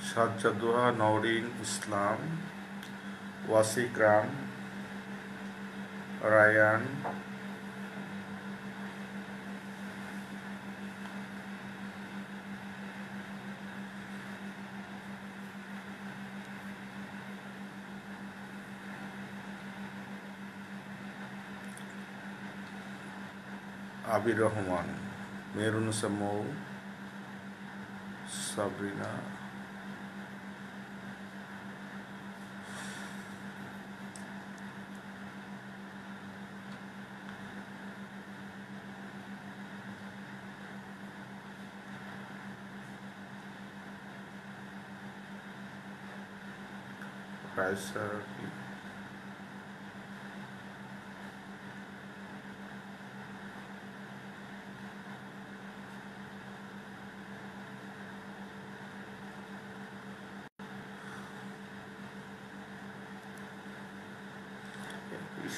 সাজ্জাদুহা নওরিন ইসলাম, ওয়াসিকরাম, Ryan, আবির রহমান, মেহরুন্নেসা মৌ, Sabrina, Kaiser,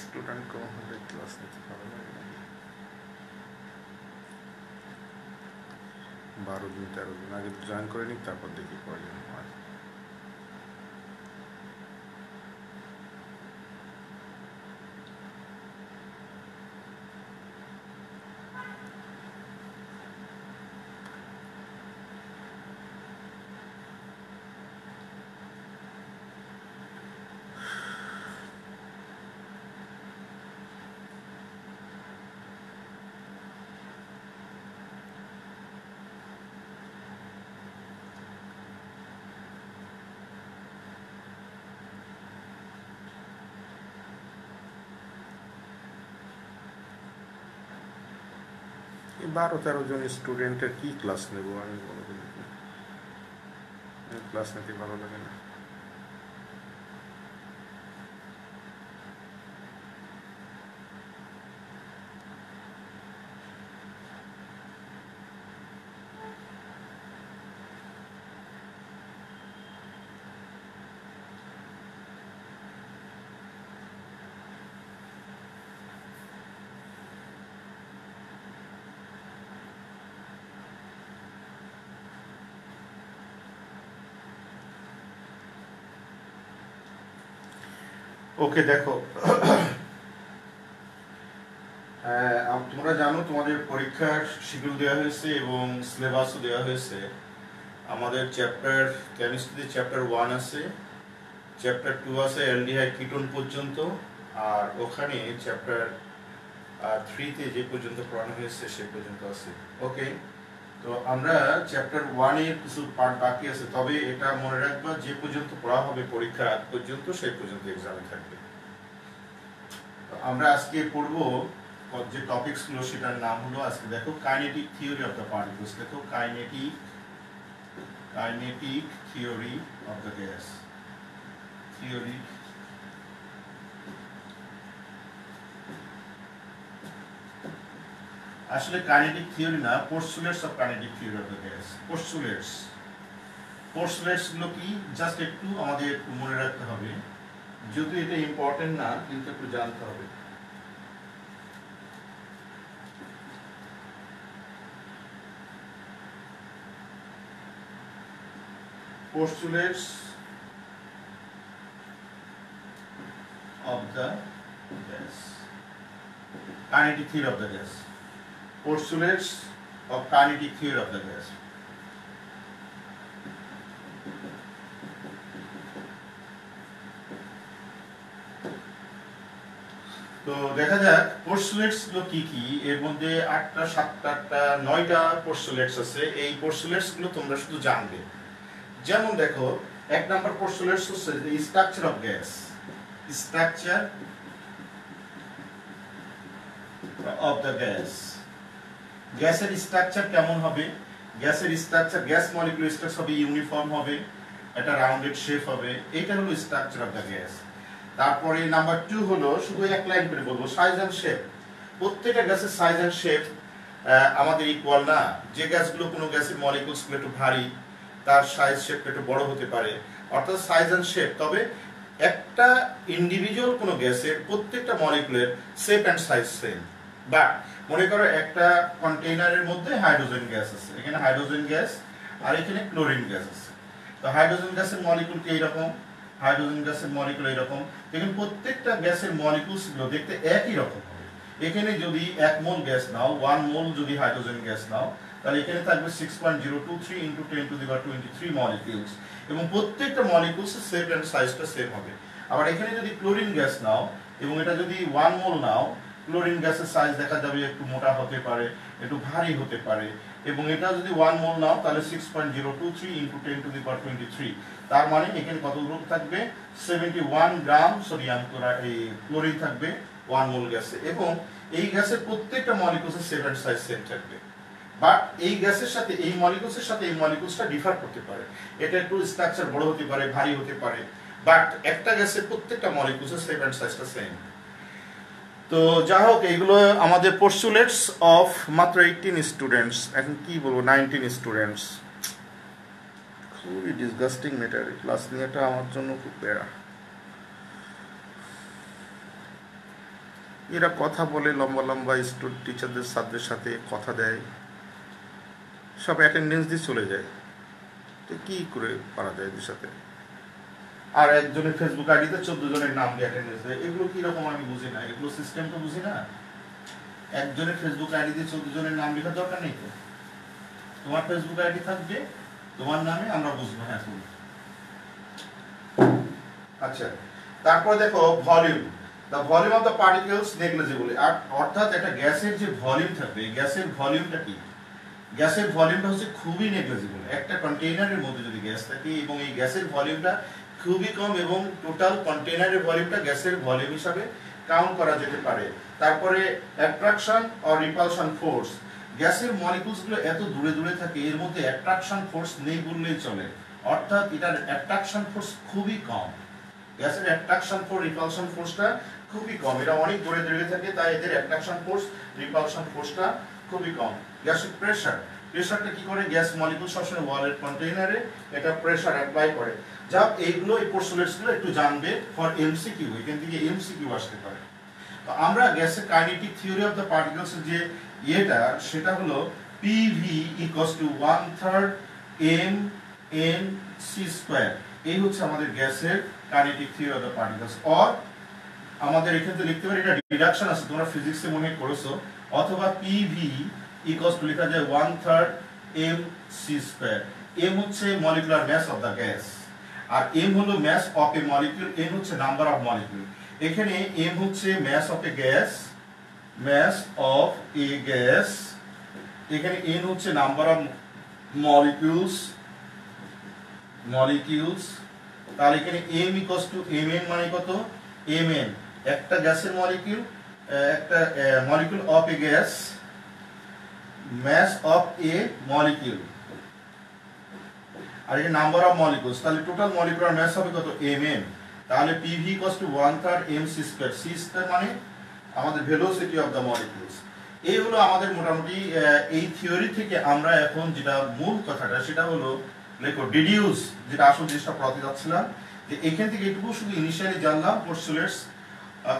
student কম হলে class নিতে ভালো লাগে না। 12 দিন 13 দিন আগে জয়েন করে নিই, তারপর দেখি কয়জন হয়। এই 12-13 জন স্টুডেন্টের কি ক্লাস নেব আমি, বলো দেখি। ক্লাস নিতে ভালো লাগে না। ওকে, দেখো, তোমরা জানো তোমাদের পরীক্ষার শিডিউল দেওয়া হয়েছে এবং সিলেবাসও দেওয়া হয়েছে। আমাদের চ্যাপ্টার কেমিস্ট্রিতে চ্যাপ্টার 1 আছে, চ্যাপ্টার 2 আছে অ্যালডিহাইড কিটোন পর্যন্ত, আর ওখানে চ্যাপ্টার 3-তে যে পর্যন্ত পড়ানো হয়েছে সে পর্যন্ত আছে। ওকে, তো আমরা চ্যাপ্টার 1-এর কিছু পার্ট বাকি আছে, তবে এটা মনে রাখবা যে পর্যন্ত পড়া হবে পরীক্ষার আগ পর্যন্ত সেই পর্যন্ত এক্সামে থাকবে। তো আমরা আজকে পড়বো যে টপিকস গুলো, সেটার নাম হলো, আজকে দেখো, kinetic theory of the particles. দেখো, kinetic theory of the gas, theory. আসলে কাইনেটিক থিওরি না, postulates of kinetic theory of the gas. Postulates গুলো কি জাস্ট একটু আমাদের মনে রাখতে হবে, যদি এটা ইম্পর্টেন্ট না, কিন্তু একটু জানতে হবে। Postulates of the gas, kinetic theory of the gas, postulates of kinetic theory of the gas. তো দেখা যাক পোস্টুলেটস গুলো কি কি। এর মধ্যে 8টা 7টা 8টা 9টা পোস্টুলেটস আছে। এই পোস্টুলেটস গুলো তোমরা শুধু জানবে। যেমন দেখো, 1 নাম্বার পোস্টুলেটস হচ্ছে structure of gas. Structure of the gas, গ্যাসের স্ট্রাকচার কেমন হবে? গ্যাসের স্ট্রাকচার, গ্যাস মলিকিউলার স্ট্রাকচার হবে ইউনিফর্ম হবে, এটা রাউন্ডেড শেপ হবে, এটা হলো স্ট্রাকচার অফ দ্য গ্যাস। তারপরে নাম্বার 2 হলো, শুধু এক লাইন করে বলবো, সাইজ এন্ড শেপ। প্রত্যেকটা গ্যাসের সাইজ এন্ড শেপ আমাদের ইকুয়াল না। যে গ্যাসগুলো, কোনো গ্যাসের মলিকিউলস গুলো একটু ভারী, তার সাইজ শেপ একটু বড় হতে পারে, অর্থাৎ সাইজ এন্ড শেপ। তবে একটা ইন্ডিভিজুয়াল কোনো গ্যাসের প্রত্যেকটা মলিকিউলের শেপ এন্ড সাইজ সেম। বা মনে করো একটা কন্টেইনারের মধ্যে হাইড্রোজেন গ্যাস আছে, এখানে হাইড্রোজেন গ্যাস আর এখানে ক্লোরিন গ্যাস আছে। তো হাইড্রোজেন গ্যাসের মলিকুল কি এইরকম, হাইড্রোজেন গ্যাসের মলিকুল এইরকম। দেখুন প্রত্যেকটা গ্যাসের মলিকুলস গুলো দেখতে একই রকম হবে। এখানে যদি 1 মোল গ্যাস নাও, 1 মোল যদি হাইড্রোজেন গ্যাস নাও, তাহলে এখানে থাকবে 6.023 × 10⁻23 মলিকিউলস, এবং প্রত্যেকটা মলিকুলস এর শেপ এন্ড সাইজটা সেম হবে। আবার এখানে যদি ক্লোরিন গ্যাস নাও এবং এটা যদি 1 মোল নাও, ক্লোরিন গ্যাসের সাইজ দেখা যাবে একটু মোটা হতে পারে, একটু ভারী হতে পারে, এবং এটা যদি 1 মোল নাও তাহলে 6.023 × 10⁻23, তার মানে এখানে কত গ্রাম থাকবে, 71 গ্রাম সোডিয়াম ক্লোরিন থাকবে 1 মোল গ্যাসে, এবং এই গ্যাসের প্রত্যেকটা মলিকুলসের শেপ এন্ড সাইজ সেম থাকবে। বাট এই গ্যাসের সাথে এই মলিকুলসের সাথে এই মলিকুলসটা ডিফার করতে পারে, এটা একটু স্ট্রাকচার বড় হতে পারে, ভারী হতে পারে, বাট একটা গ্যাসের প্রত্যেকটা মলিকুলসের শেপ এন্ড সাইজটা সেম। তো যাই হোক, এইগুলো আমাদের পোস্টুলেটস অফ মাত্র 18 স্টুডেন্টস, এখন কি বলবো 19 স্টুডেন্টস। খুবই ডিসগাস্টিং ম্যাটার, ক্লাস নিয়েটা আমার জন্য খুব প্যারা। এরা কথা বলে লম্বা লম্বা, টিচারদের সাথে সাথে কথা দেয়, সব অ্যাটেন্ডেন্স দিয়ে চলে যায়, তো কি করে পারা যায় এদের সাথে। আর একজনের ফেসবুক আইডিতে 14 জনের নাম দিয়ে অ্যাটেন্ডেন্স দেয়, এগুলো কিরকম আমি বুঝি না, এগুলো সিস্টেম তো বুঝি না। একজনের ফেসবুক আইডিতে 14 জনের নাম লেখার দরকার নেই তো, তোমার ফেসবুক আইডি থাকবে তোমার নামে, আমরা বুঝবো হ্যাঁ তুমি। আচ্ছা, তারপর দেখো volume, the volume of the particles negligible, অর্থাৎ একটা গ্যাসের যে ভলিউম থাকবে, গ্যাসের ভলিউমটা কি, গ্যাসের ভলিউমটা হচ্ছে খুবই নেগলিজিবল। একটা কন্টেইনারের মধ্যে যদি গ্যাস থাকে এবং এই গ্যাসের ভলিউমটা খুবই কম এবং টোটাল কন্টেইনারের ভলিউমটা গ্যাসের ভলিউম হিসাবে কাউন্ট করা যেতে পারে। তারপরে অ্যাট্রাকশন অর রিপালশন ফোর্স, গ্যাসের মলিকুলসগুলো এত দূরে দূরে থাকে, এর মধ্যে অ্যাট্রাকশন ফোর্স নেই বললেই চলে, অর্থাৎ এটার অ্যাট্রাকশন ফোর্স খুবই কম। গ্যাসের অ্যাট্রাকশন ফোর্স রিপালশন ফোর্সটা খুবই কম, এরা অনেক দূরে দূরে থাকে, তাই এদের অ্যাট্রাকশন ফোর্স রিপালশন ফোর্সটা খুবই কম। গ্যাসের প্রেসার, প্রেসারটা কি করে, গ্যাস মলিকুল সবসময় ওয়ালের কন্টেইনারে এটা প্রেসার অ্যাপ্লাই করে। যা এইগুলো এই পোস্টুলেটসগুলো একটু জানবে ফর এমসিকিউ, এখান থেকে এমসিকিউ আসতে পারে। তো আমরা গ্যাসের kinetic theory of the particles যে ইয়েটা, সেটা হলো PV = 1/3 mc², এই হচ্ছে আমাদের গ্যাসের kinetic theory of the particles. Or আমাদের এখানে তো লিখতে পারি, এটা ডিডাকশন আছে, তোমরা ফিজিক্সে মনে করেছো, অথবা PV = লেখা যায় 1/3 mc²। m হচ্ছে molecular mass of the gas, আর m হলো mass of a molecule, n হচ্ছে নাম্বার অফ মলিকিউল। এখানে m হচ্ছে mass of a gas, mass of a gas, এখানে n হচ্ছে নাম্বার অফ মলিকিউলস, তাহলে এখানে m = mn মানে কত, mn একটা গ্যাসের মলিকিউল, একটা molecule of a gas, mass of a molecule, আর এই নাম্বার অফ মলিকিউলস, তাহলে টোটাল মলিকুলার মাস হবে কত, mn। তাহলে PV = 1/3 mc², c² মানে আমাদের ভেলোসিটি অফ দ্য মলিকিউলস। এই হলো আমাদের মোটামুটি এই থিওরি থেকে আমরা এখন যেটা মূল কথাটা, সেটা হলো লেখো ডিডিউস, যেটা আসল জিনিসটা পড়াতে যাচ্ছিলাম, যে এখান থেকে এটুকু শুধু ইনিশিয়ালি জানলাম পোস্টুলেটস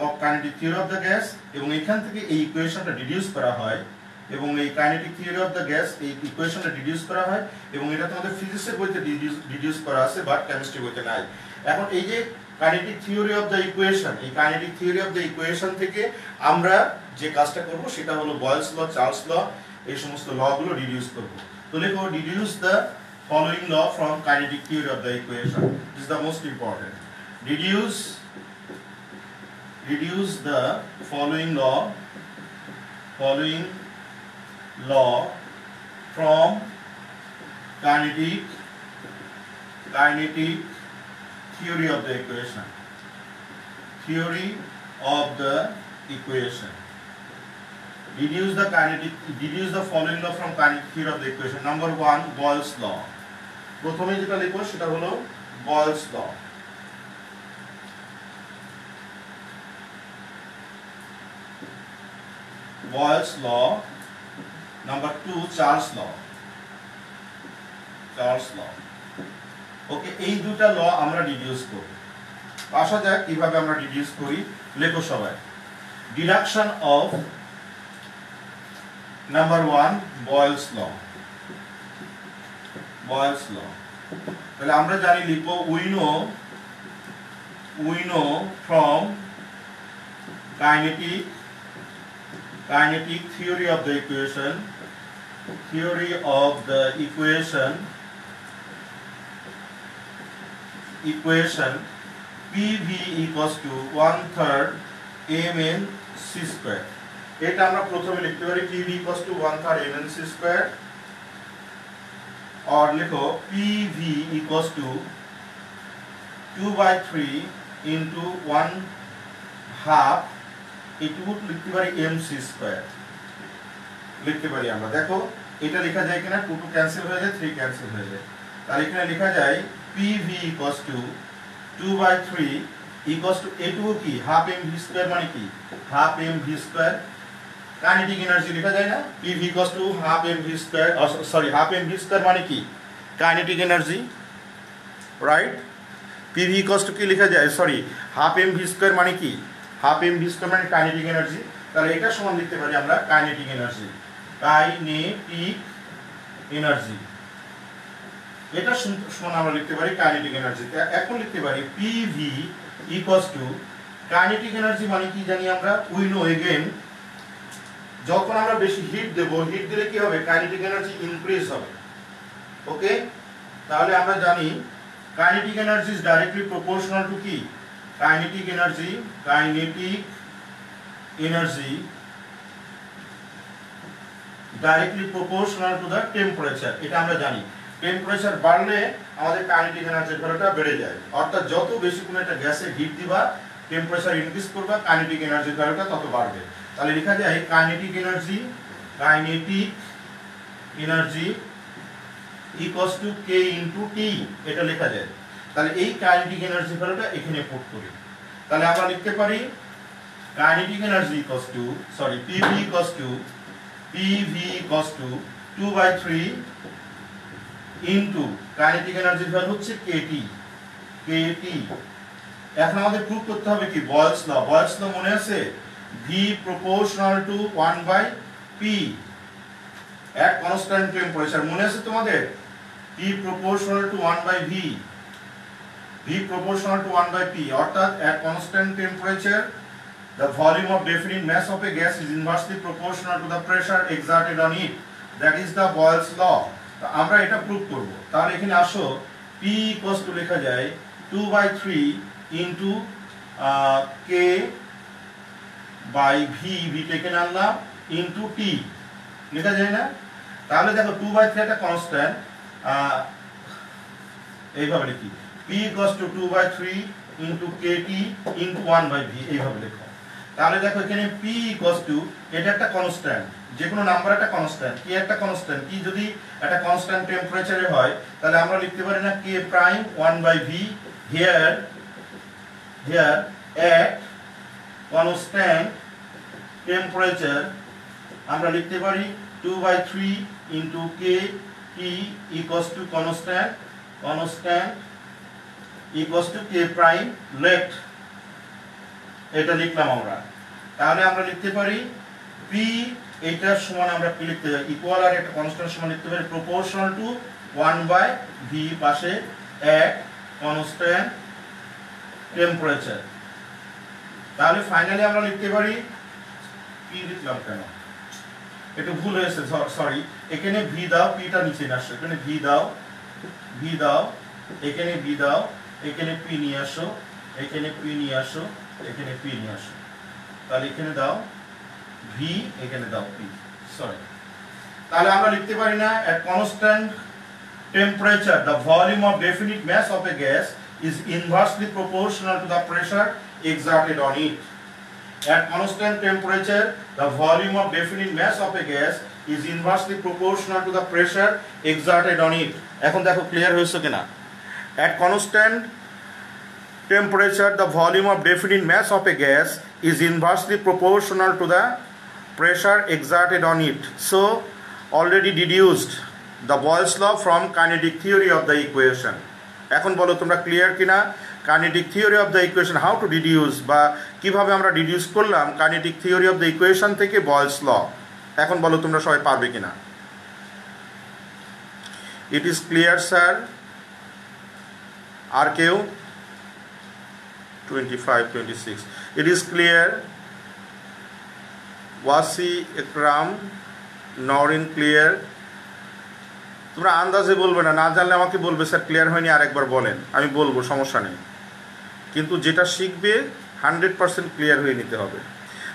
of kinetic theory of the gas, এবং এখান থেকে এই ইকুয়েশনটা ডিডিউস করা হয়, এবং এই kinetic theory of the gas এই ইকুয়েশনটা ডিডিউস করা হয়, এবং এটা তোমাদের ফিজিক্সের বইতে ডিডিউস করা আছে, বাট কেমিস্ট্রি বইতে নাই। এখন এই যে kinetic theory of the equation, এই kinetic theory of the equation থেকে আমরা যে কাজটা করব সেটা হলো বয়েলস ল, চার্লস ল, এই সমস্ত ল গুলো ডিডিউস করব। তো লেখো deduce the following law from kinetic theory of the equation. This is the most important. Deduce the following law from kinetic theory of the equation. Deduce the following law from kinetic theory of the equation. Number 1, Boyle's law. প্রথমে যেটা লিখব সেটা হলো বয়েলস ল। বয়েলস ল। Number 2, Charles ল। ওকে, এই দুটো ল আমরা deduce করব। আসা যাক কিভাবে আমরা ডিডিউস করি, লেখো সবাই। Deduction of number 1, Boyle's law. তাহলে আমরা জানি লিখব we know from kinetic theory of the equation PV equals to 1/3 mn c square। এটা আমরা প্রথমে লিখতে পারি PV equals to 1/3 mn c square, और लिखो PV equals to 2/3 into 1/2 এটুকু লিখতে পারি mc square লিখতে পারি আমরা। দেখো এটা লেখা যায় কিনা, 2 ক্যান্সেল হয়ে যায়, 3 ক্যান্সেল হয়ে যায়। তাহলে এখানে লেখা যায় PV equals to 2/3 equals to এটুকু কি হাফ mv স্কয়ার, মানে কি half mv square. Kinetic energy লেখা যায় না, PV equals to half mv square, sorry half mv square মানে কি kinetic energy, right. PV equals to কি লেখা যায়, সরি হাফ mv স্কয়ার মানে কি হাফ mv স্কয়ার মানে কাইনেটিক এনার্জি। তাহলে এটা সমান লিখতে পারি আমরা কাইনেটিক এনার্জি, এটা সমান আমরা লিখতে পারি কাইনেটিক এনার্জি। এখন লিখতে পারি PV equals to kinetic energy মানে কি জানি আমরা, উই নো এগেইন, যখন আমরা বেশি হিট দেব, হিট দিলে কি হবে কাইনেটিক এনার্জি ইনক্রিজ হবে। ওকে, তাহলে আমরা জানি kinetic energy is directly proportional to কি kinetic energy directly proportional to the temperature. এটা আমরা জানি টেম্পারেচার বাড়লে আমাদের কাইনেটিক এনার্জির ভ্যালুটা বেড়ে যায়, অর্থাৎ যত বেশি কোনো একটা গ্যাসে হিট দিবা, টেম্পারেচার ইনক্রিজ করবা, কাইনেটিক এনার্জির ভ্যালুটা তত বাড়বে। তাহলে লেখা যায় kinetic energy equals to K into T, এটা লেখা যায়। তাহলে এই কাইনেটিক এনার্জি ভ্যালুটা এখানে পুট করি। তাহলে আমরা লিখতে পারি kinetic energy equals to PV equals to 2/3 into kinetic এনার্জির ভ্যালু হচ্ছে KT। এখন আমাদের প্রুফ করতে হবে কি বয়েলস ল মনে আছে, V proportional to 1/P at constant temperature, মনে আছে তোমাদের, P proportional to 1/V, V proportional to 1/P, অর্থাৎ at constant temperature the volume of definite mass of a gas is inversely proportional to the pressure exerted on it, that is the Boyle's law। তো আমরা এটা proof করব। তাহলে এখানে আসো P equals to লেখা যায় 2/3 into K by V টেকে আনলাম into T, লেখা যায় না। তাহলে দেখো 2/3 একটা কনস্ট্যান্ট, এইভাবে লিখি P equals to 2/3 into KT into 1/V, এইভাবে লেখো। তাহলে দেখো এখানে P equals to, এটা একটা কনস্ট্যান্ট, যে কোনো নাম্বার একটা কনস্ট্যান্ট, কি একটা কনস্ট্যান্ট, কি যদি একটা কনস্ট্যান্ট টেম্পারেচারে হয় তাহলে আমরা লিখতে পারি না K prime 1/V, here at constant temperature আমরা লিখতে পারি 2/3 into K T equals to constant equals to K prime left, এটা লিখলাম আমরা। তাহলে আমরা লিখতে পারি P, এটার সমান আমরা কি লিখতে পারি, ইকুয়াল আর একটা কনস্ট্যান্ট সমান লিখতে পারি প্রপোর্শনাল টু 1/V পাশে at constant temperature। তাহলে ফাইনালি আমরা লিখতে পারি P লিখলাম কেন, একটু ভুল হয়েছে, সরি, এখানে V দাও, P টা নিচে আসে, এখানে V দাও, এখানে V দাও, এখানে P নিয়ে আসো, এখানে P নিয়ে আসো, এখানে P নিয়ে আসো। তাহলে এখানে দাও V, এখানে দাও P, সরি। তাহলে আমরা লিখতে পারি না at constant temperature the volume of definite mass of a gas is inversely proportional to the pressure exerted on it. At constant temperature the volume of definite mass of a gas is inversely proportional to the pressure exerted on it। এখন দেখো clear হয়েছে কিনা। At constant temperature the volume of definite mass of a gas is inversely proportional to the pressure exerted on it, so already deduced the Boyle's law from kinetic theory of the equation। এখন বলো তোমরা clear কিনা kinetic theory of the equation, how to deduce, বা কিভাবে আমরা deduce করলাম kinetic theory of the equation থেকে Boyle's law. এখন বলো তোমরা সবাই পারবে কিনা। It is clear sir? আর কেউ 25, 26. It is clear. Wasi, Ekram, Norin clear. তোমরা আন্দাজে বলবে না, না জানলে আমাকে বলবে স্যার ক্লিয়ার হয়নি আরেকবার বলেন, আমি বলবো, সমস্যা নেই। কিন্তু যেটা শিখবে 100% ক্লিয়ার হয়ে নিতে হবে।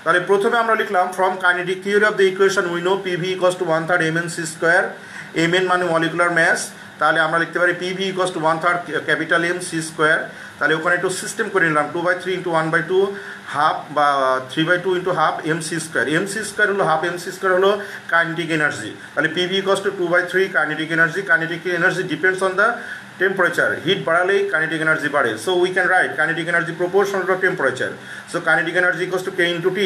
তাহলে প্রথমে আমরা লিখলাম from kinetic theory of the equation we know PV equals two 1/3 mn c square. mn মানে মলিকুলার ম্যাস, তাহলে আমরা লিখতে পারি PV equals two 1/3 capital M c square. তাহলে ওখানে একটু সিস্টেম করে নিলাম 2/3 ইন্টু 1/2 হাফ বা 3/2 into half MC square. MC square হলো হাফ, MC স্কোয়ার হলো কাইনেটিক এনার্জি। তাহলে PV equals to 2/3 kinetic energy. Kinetic energy depends on the temperature. Heat বাড়ালেই কাইনেটিক এনার্জি বাড়ে। So we can write kinetic energy proportional to temperature. So kinetic energy equals to K into T.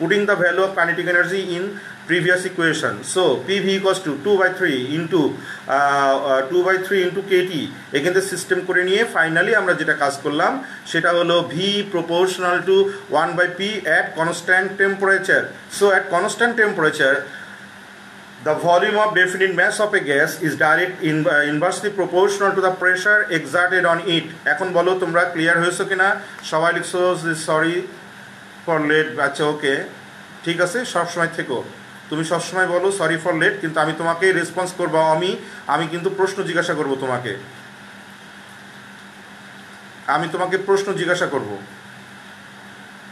Putting the value of kinetic energy in previous equation. So PV equals to 2/3 into 2/3 into KT. এখান থেকে system করে নিয়ে finally আমরা যেটা কাজ করলাম সেটা হলো V proportional to 1/P at constant temperature. So at constant temperature the volume of definite mass of a gas is inversely proportional to the pressure exerted on it. এখন বলো তোমরা ক্লিয়ার হয়েছো কিনা? সবাই লিখছো সরি ফর লেট। আচ্ছা ওকে, ঠিক আছে, সবসময় থেকো, তুমি সবসময় বলো সরি ফর লেট, কিন্তু আমি তোমাকে রেসপন্স করবো, আমি কিন্তু প্রশ্ন জিজ্ঞাসা করব তোমাকে, আমি তোমাকে প্রশ্ন জিজ্ঞাসা করব।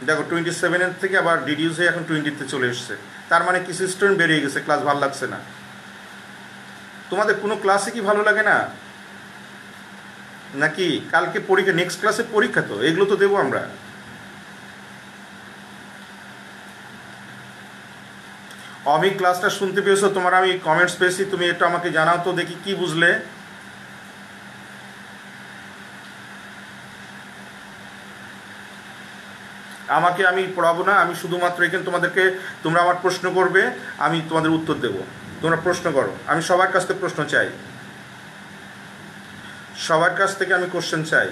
দেখো 27 থেকে আবার ডিডিউস হয়ে এখন 20-তে চলে এসছে, তার মানে কিছু স্টুডেন্ট বেরিয়ে গেছে, ক্লাস ভালো লাগছে না। তোমাদের কোনো ক্লাসে কি ভালো লাগে না নাকি? কালকে পরীক্ষা, নেক্সট ক্লাসে পরীক্ষা, তো এগুলো তো দেবো আমরা। আমি ক্লাসটা শুনতে পেয়েছো তোমার? আমি কমেন্টস পেয়েছি, তুমি এটা আমাকে জানাও তো দেখি কি বুঝলে। আমি পড়াবো না, আমি শুধুমাত্র এখানে তোমাদেরকে, তোমরা আমার প্রশ্ন করবে, আমি তোমাদের উত্তর দেব। তোমরা প্রশ্ন করো, আমি সবার কাছ থেকে প্রশ্ন চাই, সবার কাছ থেকে আমি কোশ্চেন চাই।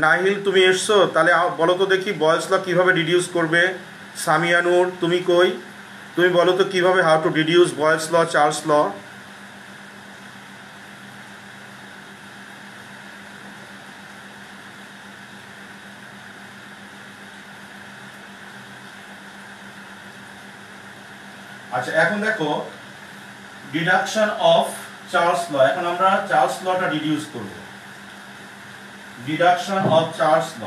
নাহিল তুমি এসছো? তাহলে বলো তো দেখি বয়েলস ল কীভাবে ডিডিউস করবে। সামিয়ানুর তুমি কই? তুমি বলো তো কীভাবে, how to deduce Boyle's law, Charles law. আচ্ছা এখন দেখো ডিডাকশন অফ চার্লস ল, এখন আমরা চার্লস লটা ডিডিউস করব। Deduction of Charles law,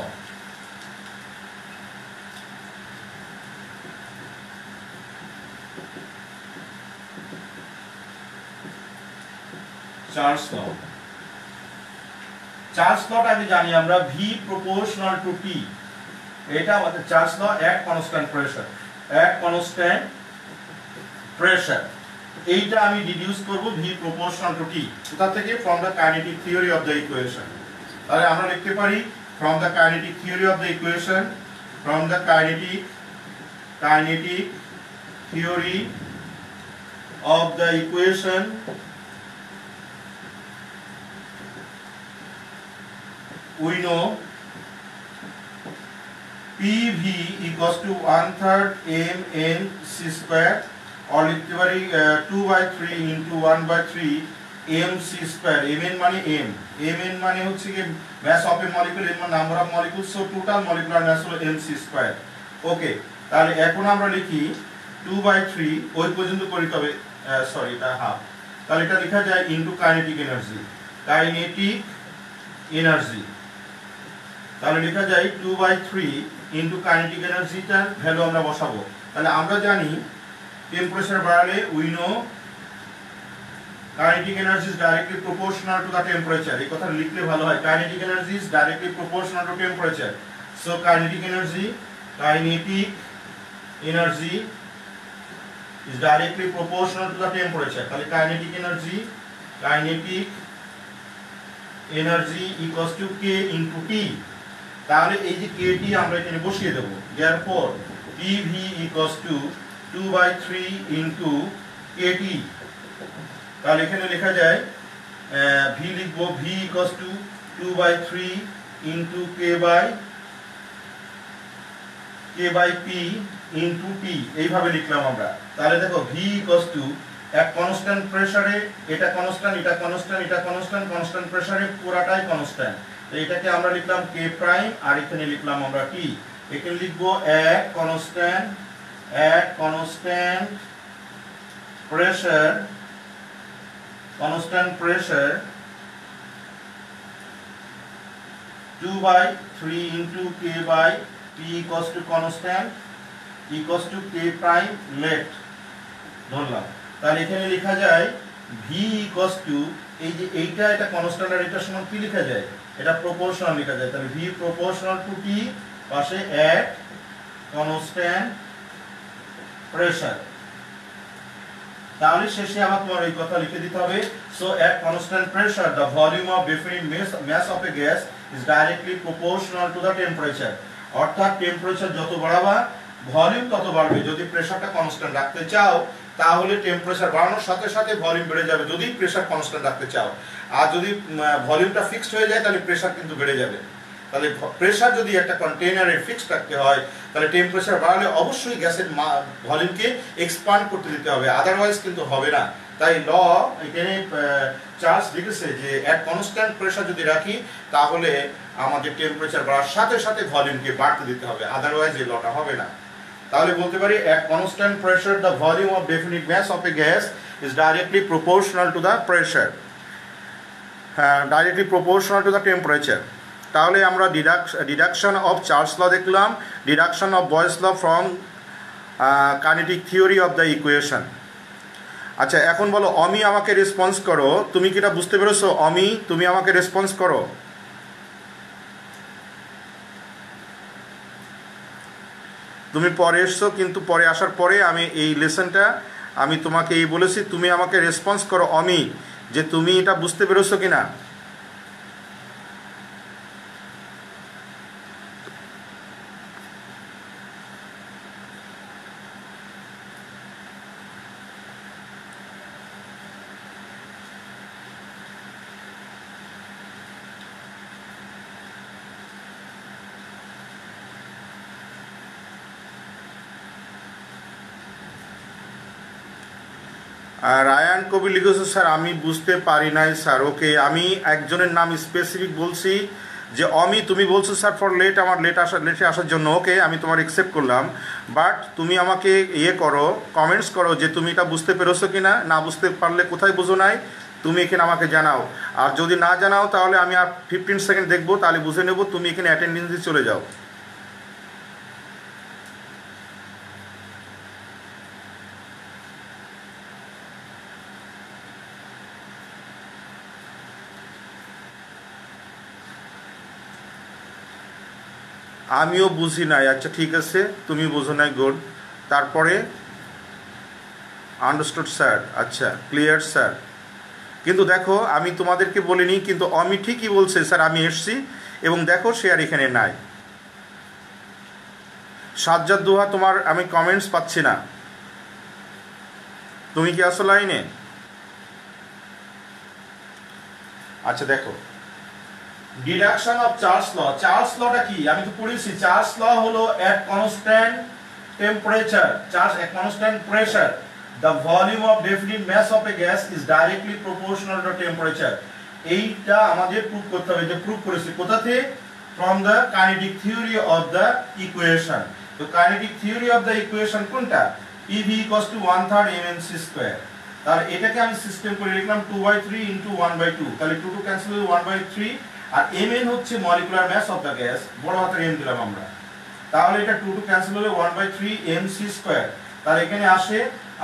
Charles law, Charles লটা আমি জানি আমরা V proportional to T, এটা আমাদের Charles law at constant pressure, at constant pressure, এইটা আমি ডিডিউস করব V proportional to T। কোথা থেকে? from the kinetic theory of the equation। তাহলে আমরা লিখতে পারি from the kinetic theory of the equation, from the kinetic theory of the equation we know PV equals to 1/3 mn c square, or লিখতে পারি 2/3 into 1/3 mc square। mn মানে mn মানে হচ্ছে কি mass of a molecule, m number of molecules, so total molecular mass হলো mc square। ওকে, তাহলে এখন আমরা লিখি 2/3, ওই পর্যন্ত করি, তবে সরি এটা হাফ, তাহলে এটা লেখা যায় into kinetic energy, kinetic energy, তাহলে লেখা যায় 2/3 ইনটু কাইনেটিক এনার্জিটার ভ্যালু আমরা বসাবো। তাহলে আমরা জানি টেম্পারেচার বাড়ালে we know kinetic energy is directly proportional to the temperature. এই কথা লিখলে ভালো হয়, kinetic energy is directly proportional two temperature. So kinetic energy is directly proportional to the temperature। তাহলে kinetic energy equals to K into T। তাহলে এই যে KT আমরা এখানে বসিয়ে দেব। therefore PV equals to 2/3 into KT। তাহলে এখানে লেখা যায় V লিখব, V equals to 2/3 into K by K by P into T, এইভাবে লিখলাম আমরা। তাহলে দেখো ভি ইকুয়ালস টু এক কনস্ট্যান্ট প্রেসারে, এটা কনস্ট্যান্ট, এটা কনস্ট্যান্ট, এটা কনস্ট্যান্ট, কনস্ট্যান্ট প্রেসারে পুরাটাই কনস্ট্যান্ট। তো এটাকে আমরা লিখলাম কে প্রাইম, আর এখানে লিখলাম আমরা টি। এখানে লিখবো এক constant pressure, constant pressure 2/3 into k by p equals to constant equals to k prime left ধরলাম। তাহলে এখানে লেখা যায় v equals to, এই যে এইটা এটা কনস্ট্যান্ট আর এটা সমান কি লেখা যায়, এটা প্রপোর্শনাল লেখা যায়। তাহলে v proportional to t পাশে at constant pressure। তাহলে শেষে আবার তোমার এই কথা লিখে দিতে হবে, so at constant pressure the volume of definite mass of a gas is directly proportional to the temperature। অর্থাৎ টেম্পারেচার যত বাড়াবা ভলিউম তত বাড়বে। যদি প্রেসারটা কনস্ট্যান্ট রাখতে চাও তাহলে টেম্পারেচার বাড়ানোর সাথে সাথে ভলিউম বেড়ে যাবে, যদি প্রেসার কনস্ট্যান্ট রাখতে চাও। আর যদি ভলিউমটা ফিক্সড হয়ে যায় তাহলে প্রেসার কিন্তু বেড়ে যাবে। তাহলে প্রেসার যদি একটা কন্টেইনারে ফিক্সড রাখতে হয় তাহলে টেম্পারেচার বাড়ালে অবশ্যই গ্যাসের ভলিউমকে এক্সপান্ড করতে দিতে হবে, আদারওয়াইজ কিন্তু হবে না। তাই ল এখানে চার্লস লিখেছে যে এট কনস্ট্যান্ট প্রেসার যদি রাখি তাহলে আমাদের টেম্পারেচার বাড়ার সাথে সাথে ভলিউমকে বাড়তে দিতে হবে, আদারওয়াইজ এই লটা হবে না। তাহলে বলতে পারি at constant pressure the volume of definite mass of a gas is directly proportional to the pressure, directly proportional to the temperature. তাহলে আমরা ডিডাকশন অফ চার্লস ল দেখলাম, deduction of Boyle's law from kinetic theory of the equation. আচ্ছা এখন বলো অমি আমাকে response করো, তুমি কি এটা বুঝতে পেরেছো? অমি তুমি আমাকে রেসপন্স করো। তুমি পরে এসছো, কিন্তু পরে আসার পরে আমি এই লেসনটা আমি তোমাকে এই বলেছি, তুমি আমাকে রেসপন্স করো অমি, যে তুমি এটা বুঝতে পেরেছো কিনা। রায়ান কবি লিখেছে স্যার আমি বুঝতে পারি নাই স্যার। ওকে, আমি একজনের নাম স্পেসিফিক বলছি যে অমি, তুমি বলছো স্যার ফর লেট, আমার লেটে আসার জন্য। ওকে, আমি তোমার অ্যাকসেপ্ট করলাম, বাট তুমি আমাকে করো, কমেন্টস করো যে তুমি এটা বুঝতে পেরেছো কি না। না বুঝতে পারলে কোথায় বুঝো নাই তুমি এখানে আমাকে জানাও, আর যদি না জানাও তাহলে আমি আর 15 সেকেন্ড দেখবো, তাহলে বুঝে নেবো তুমি এখানে অ্যাটেন্ডেন্সে চলে যাও। আমিও বুঝি নাই। আচ্ছা ঠিক আছে, তুমি বুঝো নাই, গুড। তারপরে আন্ডারস্টুড স্যার, আচ্ছা ক্লিয়ার স্যার। কিন্তু দেখো আমি তোমাদেরকে বলিনি, কিন্তু অমি ঠিকই বলছে স্যার আমি এসছি, এবং দেখো সে আর এখানে নাই। সাজ্জাদ দোহা তোমার আমি কমেন্টস পাচ্ছি না, তুমি কি আসো লাইনে? আচ্ছা দেখো deduction of Charles law. Charles লটা কি আমি তো পড়েছি। চার্লস ল হলো at constant temperature, at constant pressure the volume of definite mass of a gas is directly proportional to temperature। এইটা আমাদের প্রুফ করতে হবে, যে প্রুফ করেছি কোথাতে, from the kinetic theory of the equation। তো kinetic theory of the equation কোনটা, PV equals to 1/3 mc²। তাহলে এটাকে আমি সিস্টেম করে লিখলাম 2/3 into 1/2। তাহলে 2 2 ক্যান্সেল হয়ে 1/3, আর mn হচ্ছে molecular mass of the gas, বড় হাতের m দিলাম আমরা। তাহলে এটা 2 2 ক্যান্সেল হলে 1/3 mc²। তাহলে এখানে আসে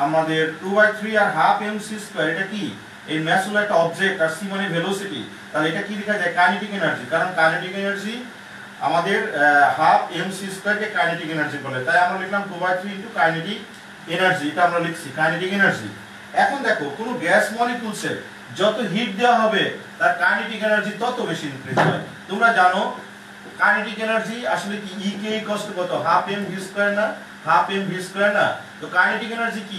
আমাদের 2/3 আর হাফ mc²। এটা কি, এই মাস হলো একটা অবজেক্ট, আর c মানে ভেলোসিটি। তাহলে এটা কি লেখা যায়, কাইনেটিক এনার্জি। কারণ কাইনেটিক এনার্জি আমাদের হাফ mc² কে কাইনেটিক এনার্জি বলে, তাই আমরা লিখলাম 2/3 ইনটু কাইনেটিক এনার্জি। এটা আমরা লিখছি কাইনেটিক এনার্জি। এখন দেখো কোন গ্যাস মলিকিউলসে যত হিট দেওয়া হবে তার কাইনেটিক এনার্জি তত বেশি ইনক্রিজ হয়। তোমরা জানো কাইনেটিক এনার্জি আসলে কি, E কে ইকুয়ালস টু কত, হাফ mv² না, হাফ mv² না। তো কাইনেটিক এনার্জি কি,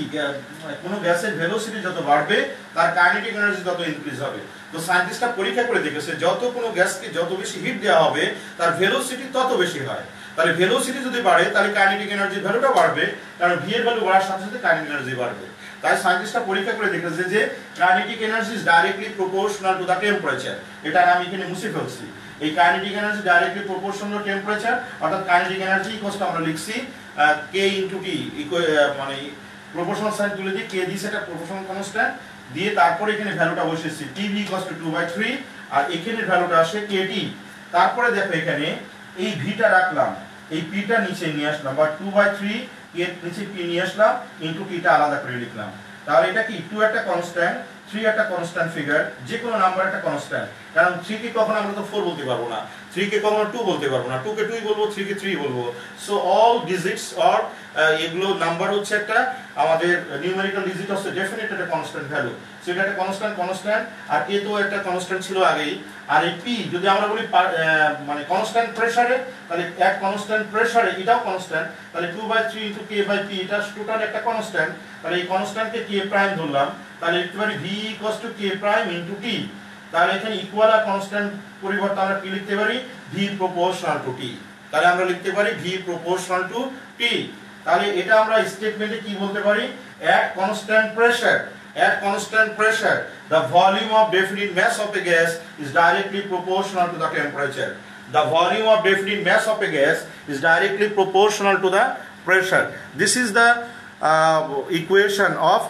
কোনো গ্যাসের ভেলোসিটি যত বাড়বে তার কাইনেটিক এনার্জি তত ইনক্রিজ হবে। তো সায়েন্টিস্টরা পরীক্ষা করে দেখেছে যত কোনো গ্যাসকে যত বেশি হিট দেওয়া হবে তার ভেলোসিটি তত বেশি হয়। তাহলে ভেলোসিটি যদি বাড়ে তাহলে কাইনেটিক এনার্জির ভ্যালুটা বাড়বে, কারণ ভি এর ভ্যালু বাড়ার সাথে সাথে কাইনেটিক এনার্জি বাড়বে। তাই সায়েন্টিস্টরা পরীক্ষা করে দেখেছে যে kinetic energy is directly proportional to the temperature. এটা আমি এখানে মুছে ফেলছি। এই kinetic energy directly proportional two temperature, অর্থাৎ কাইনেটিক এনার্জি ইকুয়ালস টু আমরা লিখছি কে ইনটু টি, মানে প্রপোর্শনাল সাইন তুলে দিয়ে কে দিয়েছে এটা প্রপোর্শনাল কনস্ট্যান্ট দিয়ে তারপরে এখানে ভ্যালুটা বসিয়েছি টিভি ইকুয়ালস টু 2/3 আর এখানে ভ্যালুটা আসে কেটি। তারপরে দেখো এখানে এই ভিটা রাখলাম, এই পিটা নিচে নিয়ে আসলাম বা 2/3 এর নিচে পি নিয়ে আসলাম ইনটু টিটা আলাদা করে লিখলাম। তাহলে এটা কি 2 একটা কনস্ট্যান্ট, 3 একটা কনস্ট্যান্ট ফিগার, যে কোনো নাম্বার একটা কনস্ট্যান্ট। কারণ 3 কে কখনো আমরা তো 4 বলতে পারবো না, 3 কে কখনো 2 বলতে পারবো না, 2 কে 2 বলবো, 3 কে 3 বলবো। সো অল ডিজিটস অর এগুলো নাম্বার হচ্ছে একটা আমাদের নিউমেরিক্যাল ডিজিট হচ্ছে ডেফিনিট একটা কনস্ট্যান্ট ভ্যালু। সো এটা একটা কনস্ট্যান্ট আর কে তো একটা কনস্ট্যান্ট ছিল আগেই। আর এই পি যদি আমরা বলি মানে কনস্ট্যান্ট প্রেসারে, তাহলে এক কনস্ট্যান্ট প্রেসারে এটাও কনস্ট্যান্ট, তাহলে 2/3 ইনটু কে বাই পি এটা টোটাল একটা কনস্ট্যান্ট। তাহলে এই কনস্ট্যান্টকে কে প্রাইম ধরলাম, তাহলে লিখতে পারি ভি ইকুয়ালস টু কে প্রাইম ইনটু টি। তাহলে এখানে ইকুয়াল আর কনস্ট্যান্ট পরিবর্তে আমরা কি লিখতে পারি ভি প্রপোর্শনাল টু টি। তাহলে আমরা লিখতে পারি ভি প্রপোর্শনাল টু টি। তাহলে এটা আমরা স্টেটমেন্টে কি বলতে পারি, at constant pressure the volume of definite mass of a gas is directly proportional to the temperature. The volume of definite mass of a gas is directly proportional to the pressure. This is the equation of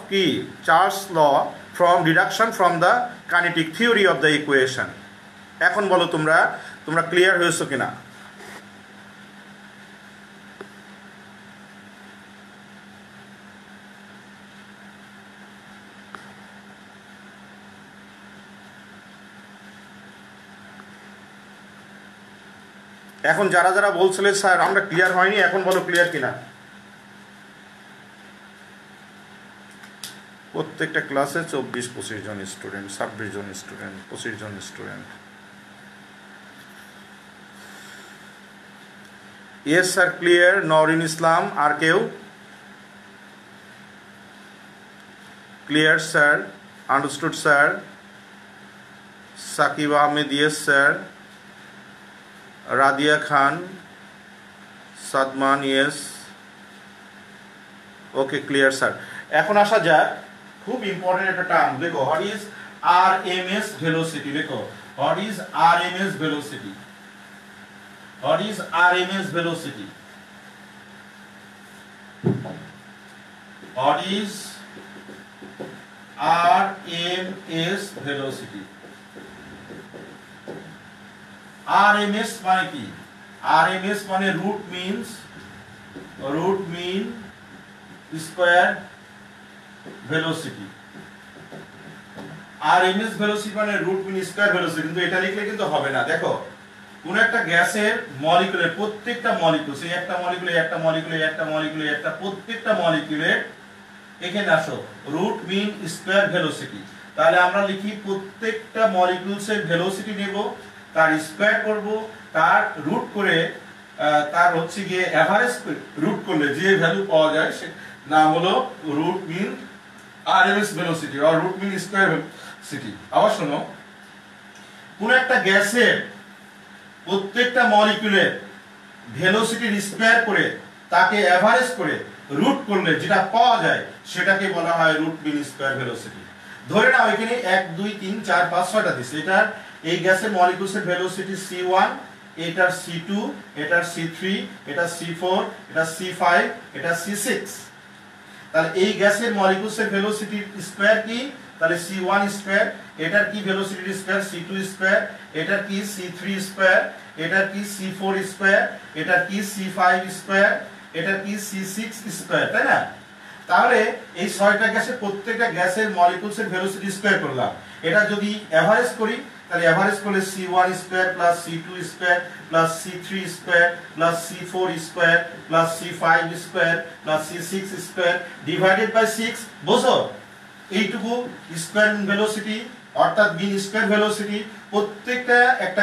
Charles law from deduction from the kinetic theory of the equation. এখন বলো তোমরা clear হয়েছো কিনা? এখন যারা যারা বলছিলে sir আমরা ক্লিয়ার হয়নি, এখন বলো ক্লিয়ার কিনা? প্রত্যেকটা ক্লাসে 24-25 জন স্টুডেন্ট, 26 জন স্টুডেন্ট, 25 জন student. Yes sir clear. Nowrin Islam, আর কেউ? Clear sir, understood sir. Sakib Ahmed yes sir. Radia Khan, Sadman yes. Okay clear sir. এখন আসা যাক খুব ইম্পর্টেন্ট একটা টার্ম, দেখো হোয়াট ইজ আরএমএস ভেলোসিটি। দেখো what is RMS velocity, what is RMS velocity, what is RMS velocity. RMS মানে কি? RMS মানে root mean square velocity. RMS velocity মানে রুট মিন স্কয়ার ভেলোসিটি, কিন্তু এটা লিখলে কিন্তু হবে না। দেখো কোন একটা গ্যাসের মলিকুলের প্রত্যেকটা মলিকুল, সেই একটা মলিকুলে একটা মলিকুলে একটা মলিকুলে একটা প্রত্যেকটা মলিকুলের এখানে আসো রুট মিন স্কয়ার ভেলোসিটি। তাহলে আমরা লিখি প্রত্যেকটা মলিকুলসের ভেলোসিটি নেব, তার স্কয়ার করব, তার রুট করে তার হচ্ছে গিয়ে এভারেজ রুট করলে যে ভ্যালু পাওয়া যায় সে নাম হলো রুট মিন আরএমএস ভেলোসিটি আর রুট মিন স্কয়ার ভেলোসিটি। আবার শোনো, কোন একটা গ্যাসের প্রত্যেকটা মলিকুলের ভেলোসিটির স্কয়ার করে তাকে এভারেজ করে রুট করলে যেটা পাওয়া যায় সেটাকে বলা হয় রুট মিন স্কয়ার ভেলোসিটি। ধরে নাও এখানে 1 2 3 4 5 6টা দিছে, এটা এই গ্যাসের মলিকুলসের ভেলোসিটি C1, এটার C2, এটার C3, এটা C4, এটা C5, এটা C6। তাহলে এই গ্যাসের মলিকুলসের ভেলোসিটির স্কয়ার কি? তাহলে C1 স্কয়ার, এটার কি ভেলোসিটির স্কয়ার C2 স্কয়ার, এটার কি C3 স্কয়ার, এটার কি C4 স্কয়ার, এটার কি C5 স্কয়ার, এটার কি C6 স্কয়ার, তাই না? তাহলে এই 6টা গ্যাসের প্রত্যেকটা গ্যাসের মলিকুলসের ভেলোসিটি স্কয়ার করলাম। এটা যদি এভারেজ করি তাহলে এভারেজ করলে C1 square plus C2 square plus C3 square plus C4 square plus C5 square plus C6 square divided by 6। বুঝো এইটুকু স্কয়ার ভেলোসিটি অর্থাৎ মিন স্কয়ার ভেলোসিটি। প্রত্যেকটা একটা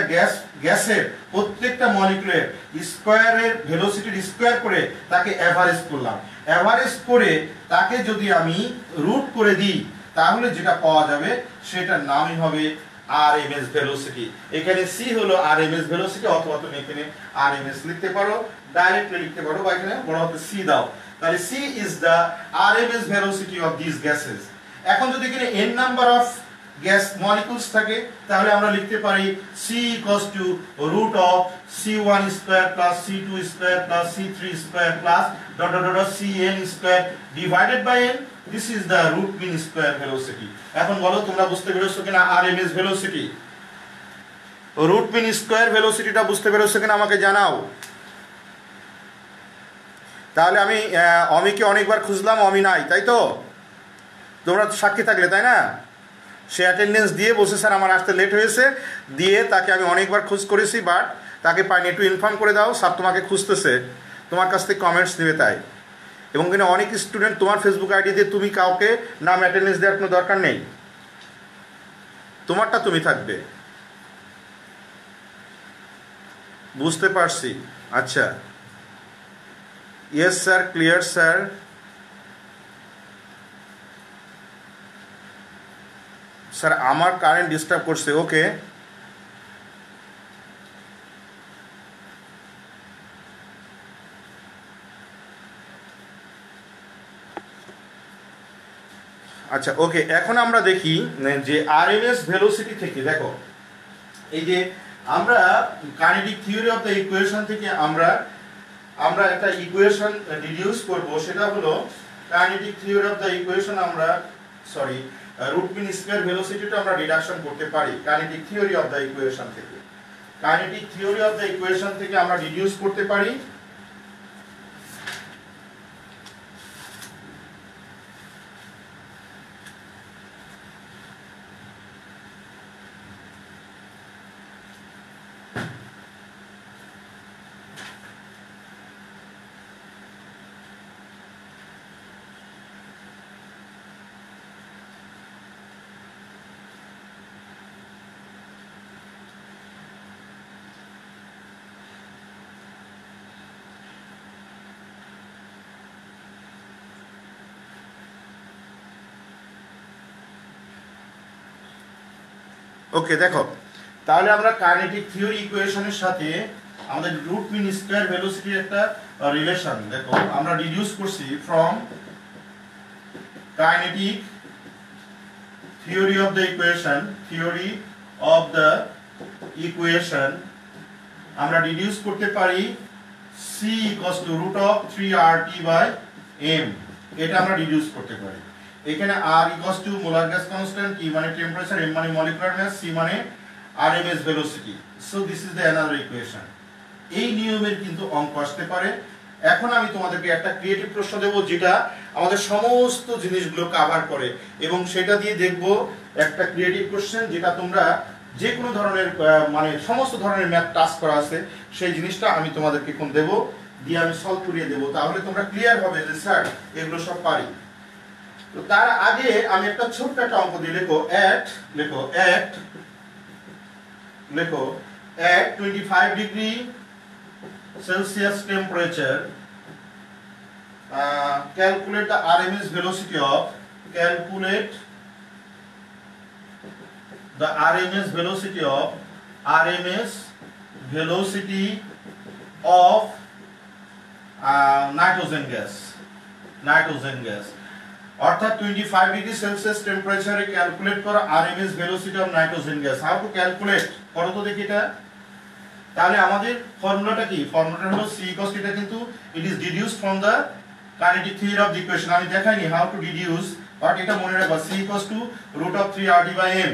গ্যাসের প্রত্যেকটা মলিকুলের স্কয়ারের ভেলোসিটির স্কয়ার করে তাকে এভারেজ করলাম। এভারেজ করে তাকে যদি আমি রুট করে দিই তাহলে যেটা পাওয়া যাবে সেটার নামই হবে আরএমএস ভেলোসিটি। এখানে সি হলো আরএমএস ভেলোসিটি, অথবা তুমি এখানে আরএমএস লিখতে পারো, ডাইরেক্টলি লিখতে পারো, বা এখানে বড় হাতে সি দাও। তাহলে C is the RMS velocity of this gases. এখন যদি এখানে n number of gas molecules থাকে, তাহলে আমরা লিখতে পারি c equals to root of c1 square plus c2 square plus c3 square plus dot dot dot cn square divided by n। This is the root mean square velocity. এখন বলো তোমরা বুঝতে পেরেছো কিনা RMS velocity, root mean square ভেলোসিটিটা বুঝতে পেরেছো কিনা আমাকে জানাও। তাহলে আমি অমিকে অনেকবার খুঁজলাম, অমি নাই, তাই তো? তোমরা তো সাক্ষী থাকলে, তাই না? সে অ্যাটেন্ডেন্স দিয়ে বসে, স্যার আমার আসতে লেট হয়েছে, দিয়ে তাকে আমি অনেকবার খোঁজ করেছি, বাট তাকে পাইনি। একটু ইনফর্ম করে দাও, স্যার তোমাকে খুঁজতেছে, তোমার কাছ থেকে কমেন্টস নেবে তাই। এবং কিন্তু অনেক স্টুডেন্ট তোমার ফেসবুক আইডি দিয়ে তুমি কাউকে নাম অ্যাটেন্ডেন্স দেওয়ার কোনো দরকার নেই, তোমারটা তুমি থাকবে। বুঝতে পারছি। আচ্ছা, yes sir, clear sir. Sir আমার কারেন্ট ডিস্টার্ব করছে, ওকে। আচ্ছা, ওকে। এখন আমরা দেখি যে আরএমএস ভেলোসিটি থেকে, দেখো এই যে আমরা kinetic theory of the equation থেকে আমরা একটা ইকুয়েশন ডিডিউস করব, সেটা হলো kinetic theory of the equation. আমরা রুট মিন স্কয়ার ভেলোসিটিটা আমরা ডিডাকশন করতে পারি kinetic theory of the equation থেকে। Kinetic theory of the equation থেকে আমরা ডিডিউস করতে পারি ওকে। দেখো তাহলে আমরা কাইনেটিক থিওরি ইকুয়েশনের সাথে আমাদের রুট মিন স্কয়ার ভেলোসিটির একটা রিলেশন, দেখো আমরা ডিডিউস করছি from kinetic theory of the equation আমরা ডিডিউস করতে পারি c equals to root of 3RT/m। এটা আমরা ডিডিউস করতে পারি। এখানে r equals to molar gas constant, t মানে টেম্পারেচার, m মানে মলিকুলার মাস, c মানে RMS velocity. So this is the another equation. এই নিয়মের কিন্তু অঙ্ক আসতে পারে। এখন আমি তোমাদেরকে একটা ক্রিয়েটিভ প্রশ্ন দেব, যেটা আমাদের সমস্ত জিনিসগুলো কভার করে, এবং সেটা দিয়ে দেখব একটা ক্রিয়েটিভ কোশ্চেন, যেটা তোমরা যে কোনো ধরনের মানে সমস্ত ধরনের ম্যাথ টাস্ক করা আছে, সেই জিনিসটা আমি তোমাদেরকে এখন দেব, দিয়ে আমি সলভ করিয়ে দেব। তাহলে তোমরা ক্লিয়ার হবে যে স্যার এগুলো সব পারি। তো তার আগে আমি একটা ছোট্ট একটা অঙ্ক দিয়ে লেখো at 25 degree Celsius temperature, calculate the RMS velocity of nitrogen gas। অর্থাৎ 25 ডিগ্রি সেলসিয়াস টেম্পারেচারে ক্যালকুলেট করো RMS velocity of nitrogen gas. How to calculate করো তো দেখি এটা। তাহলে আমাদের ফর্মুলাটা কি? ফর্মুলাটা হলো c cos এটা, কিন্তু it is deduced from the kinetic theory of the equation. আমি দেখাইনি হাউ টু ডিডিউস, বাট এটা মনে রাখবা c equals to root of 3RT/m।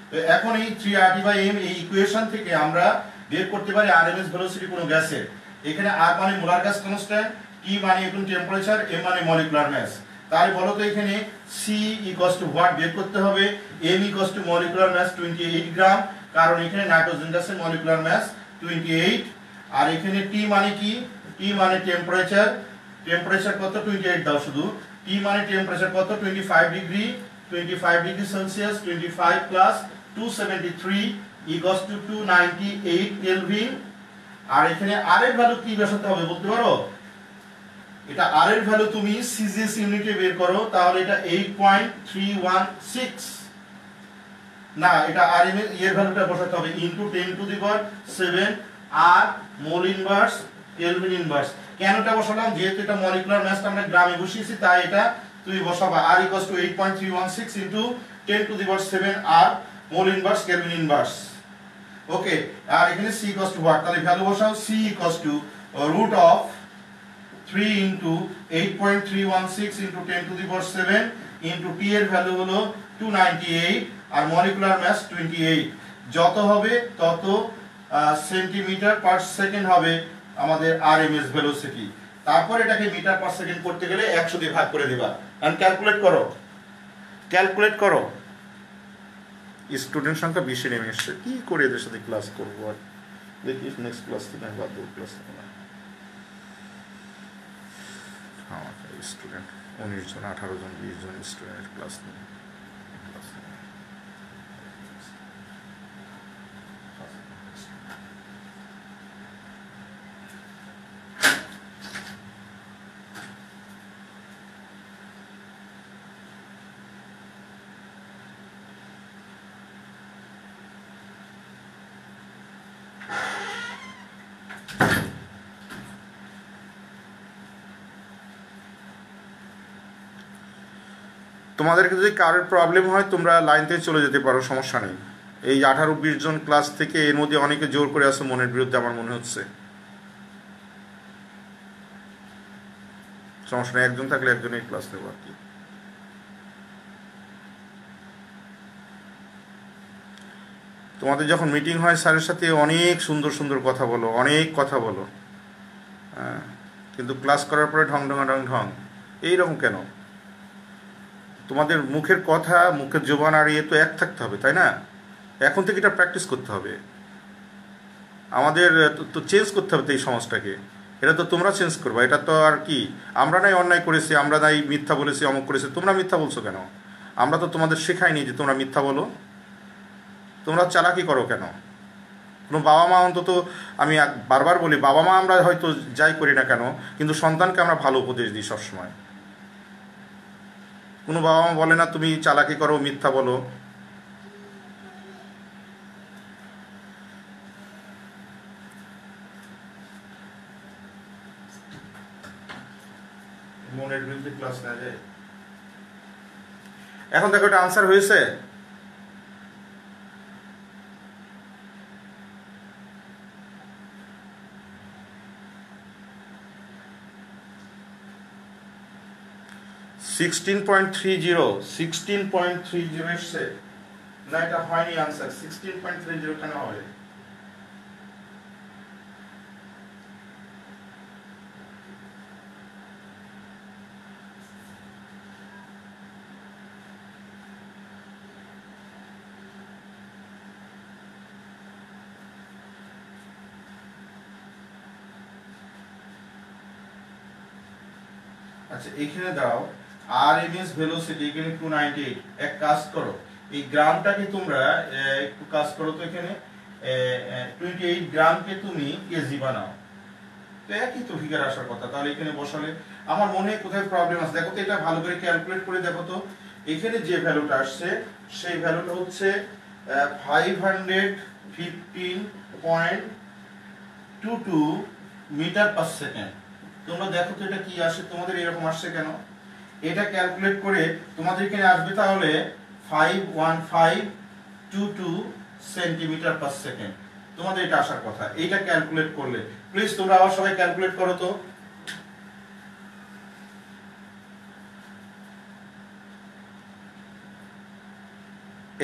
তো এখন এই 3RT/m এই ইকুয়েশন থেকে আমরা বের করতে পারি আরএমএস ভেলোসিটি কোন গ্যাসের। এখানে r মানে মোলার গ্যাস কনস্ট্যান্ট, t মানে এখন টেম্পারেচার, m মানে মলিকুলার মাস। তাহলে বলো তো এখানে c ইকুয়ালস টু হোয়াট বের করতে হবে? m equals to molecular mass 28 gram, কারণ এখানে নাইট্রোজেন গ্যাসের মলিকুলার মাস 28। আর এখানে t মানে কি? t মানে টেম্পারেচার কত? 28 দাও শুধু। t মানে টেম্পারেচার কত? 25 degree Celsius. 25 plus 273 equals to 298 kelvin. আর এখানে r এর ভ্যালু কি বসাতে হবে বলতে পারো? এটা r এর ভ্যালু তুমি সিজিএস ইউনিটে বের করো, তাহলে এটা 8.316। না, এটা আর এর ভ্যালুটা বসাতে হবে into 10 to the power 7 erg mole inverse kelvin inverse. কেনটা বসালাম, যেহেতু এটা মলিকুলার মাসটা আমরা গ্রামে বসিয়েছি, তাই এটা তুমি বসাবা R equals to 8.316 into 10 to the power 7 erg mole inverse kelvin inverse. Okay, আর এখানে c ইকুয়ালস টু হোয়াট, তাহলে ভ্যালু বসাও c equals to root of 3 into 8.316 into 10 to the power 7 into t এর ভ্যালু হলো 298 আর মলিকুলার মাস 28। যত হবে তত সেন্টিমিটার পার সেকেন্ড হবে আমাদের আরএমএস ভেলোসিটি। তারপর এটাকে মিটার পার সেকেন্ড করতে গেলে 100 দিয়ে ভাগ করে দিবা। আর ক্যালকুলেট করো। স্টুডেন্ট সংখ্যা 20 নেমে এসছে, কি করে এদের সাথে ক্লাস করবো? আর দেখি নেক্সট ক্লাস থেকে আমি বাদ দেবো ক্লাস থেকে না। স্টুডেন্ট 19 জন 18 জন 20 জন স্টুডেন্টের ক্লাস নেই। তোমাদেরকে যদি কারোর প্রবলেম হয় তোমরা লাইন থেকে চলে যেতে পারো, সমস্যা নেই। এই 18-20 জন ক্লাস থেকে এর মধ্যে অনেকে জোর করে আসো মনের বিরুদ্ধে, আমার মনে হচ্ছে। সমস্যা নেই, একজন থাকলে একজনের ক্লাস নেবো আর কি। তোমাদের যখন মিটিং হয় স্যারের সাথে অনেক সুন্দর সুন্দর কথা বলো, অনেক কথা বলো, হ্যাঁ, কিন্তু ক্লাস করার পরে ঢং এইরকম কেন? তোমাদের মুখের কথা, মুখের জবান আর তো এক থাকতে হবে, তাই না? এখন থেকে এটা প্র্যাকটিস করতে হবে। আমাদের তো চেঞ্জ করতে হবে তো এই সমাজটাকে। এটা তো তোমরা চেঞ্জ করবা, এটা তো আর কি আমরা নাই অন্যায় করেছি, আমরা নাই মিথ্যা বলেছি, অমুক করেছি, তোমরা মিথ্যা বলছো কেন? আমরা তো তোমাদের শেখাইনি যে তোমরা মিথ্যা বলো। তোমরা চালাকি করো কেন? কোনো বাবা মা অন্তত, আমি বারবার বলি, বাবা মা আমরা হয়তো যাই করি না কেন, কিন্তু সন্তানকে আমরা ভালো উপদেশ দিই সবসময়। কোনো বাবা মা বলে না তুমি চালাকি করো, মিথ্যা বলো। মনের বিরুদ্ধে ক্লাস না যায়। এখন দেখো এটা আনসার হয়েছে। সিক্সটিন পয়েন্ট থ্রি জিরো এসছে না? এটা হয়নি আনসার। 16.30 কেন হবে? আচ্ছা, এখানে দাও আরএমএস ভেলোসিটি এখানে 298। এক কাজ করো, এই গ্রামটাকে তোমরা একটু কাজ করো তো, এখানে 28 গ্রামকে তুমি কেজি বানাও, তো একই তো ফিগার আসার কথা। তাহলে এখানে বসালে আমার মনে হয় কোথায় প্রবলেম আছে। দেখো তো এটা ভালো করে ক্যালকুলেট করে দেখো তো। এখানে যে ভ্যালুটা আসছে সেই ভ্যালুটা হচ্ছে 515.22 মিটার পার সেকেন্ড। তোমরা দেখো তো এটা কি আসে, তোমাদের এরকম আসছে কেন? এটা ক্যালকুলেট করে তোমাদের এখানে আসবে তাহলে 51522 সেন্টিমিটার পার সেকেন্ড। তোমাদের এটা আসার কথা। এইটা ক্যালকুলেট করলে প্লিজ তোমরা আবার সবাই ক্যালকুলেট করো তো।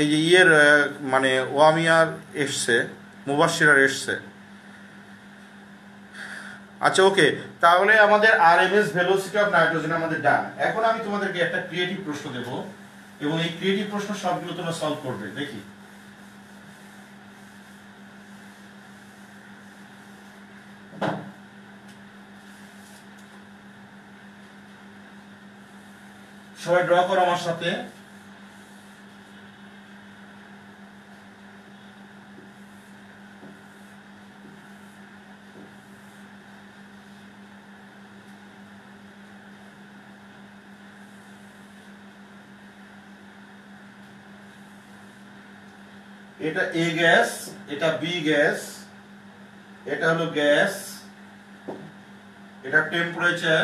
এই যে ইয়ের মানে ওয়ামিয়ার এসছে, মুবাশশিরার এসছে। আচ্ছা ওকে, তাহলে আমাদের আরএমএস ভেলোসিটি অফ নাইট্রোজেন আমাদের ডান। এখন আমি তোমাদেরকে একটা ক্রিয়েটিভ প্রশ্ন দেব এবং এই ক্রিয়েটিভ প্রশ্ন সবগুলো তোমরা সলভ করবে। দেখি সবাই ড্র করো আমার সাথে। এটা এ গ্যাস, এটা বি গ্যাস, এটা হলো গ্যাস, এটা টেম্পারেচার,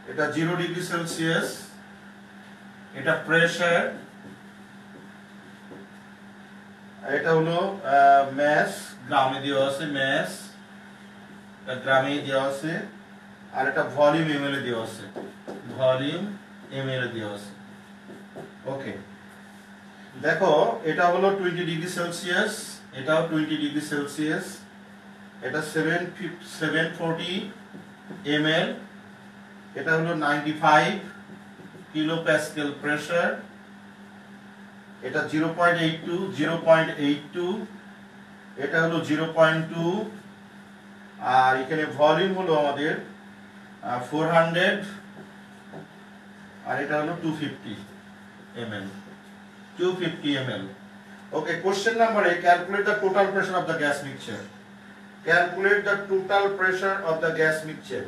এটা 0 ডিগ্রি সেলসিয়াস, এটা প্রেসার, এটা হলো ম্যাস, গ্রামে দেওয়া আছে ম্যাস, এটা গ্রামে দেওয়া আছে, আর এটা ভলিউম এমএল এ দেওয়া আছে, ভলিউম এমএল এ দেওয়া আছে। ওকে, দেখো এটা হলো 20 ডিগ্রি সেলসিয়াস, এটাও 20 ডিগ্রি সেলসিয়াস, এটা 740 ml, এটা হলো 95 কিলো প্যাসকেল প্রেসার, এটা 0.82, এটা হলো 0.2, আর এখানে ভলিউম হলো আমাদের 400, আর এটা হলো 250 ml, 250 ml। Okay, question number 8, calculate the total pressure of the gas mixture. Calculate the total pressure of the gas mixture.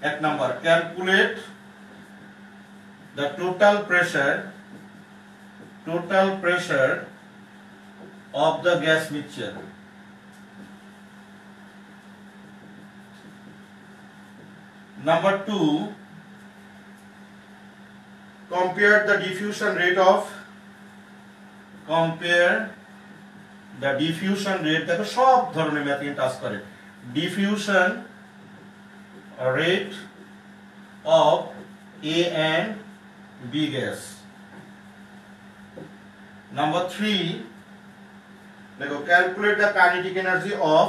At number, calculate the total pressure of the gas mixture. Number 2, compare the diffusion rate, দেখো সব ধরনের math নিয়ে task করে, diffusion rate of A and B gas. Number 3, দেখো calculate the kinetic energy of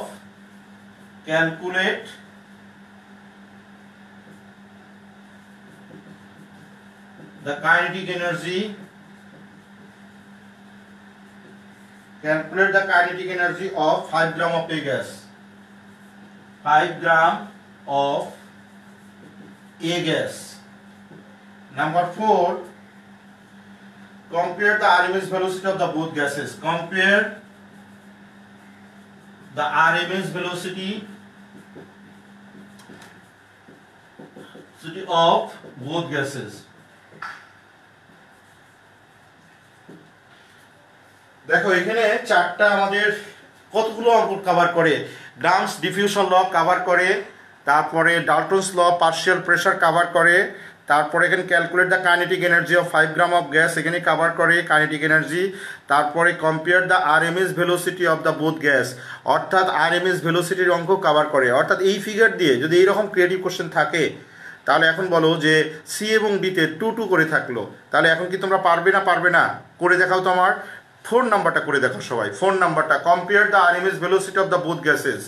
kinetic energy of 5 gram of A gas. 5 gram of A gas. Number 4, compare the RMS velocity of the both gases. Compare the RMS velocity of both gases. দেখো এখানে চারটা আমাদের কতগুলো অঙ্ক cover করে, grams diffusion ল cover করে, তারপরে ডাল্টনস ল partial pressure cover করে, তারপরে এখানে calculate the kinetic energy of 5 gram of gas এখানে কভার করে কাইনেটিক এনার্জি, তারপরে compare the RMS velocity of the both gas, অর্থাৎ আরএমএস ভেলোসিটির অঙ্ক কভার করে। অর্থাৎ এই ফিগার দিয়ে যদি এইরকম ক্রিয়েটিভ কোশ্চেন থাকে তাহলে এখন বলো যে সি এবং ডিতে 2-2 করে থাকলো, তাহলে এখন কি তোমরা পারবে না করে দেখাও তো আমার। 4 নাম্বারটা করে দেখো সবাই, 4 নাম্বারটা, compare the RMS velocity of the both gases,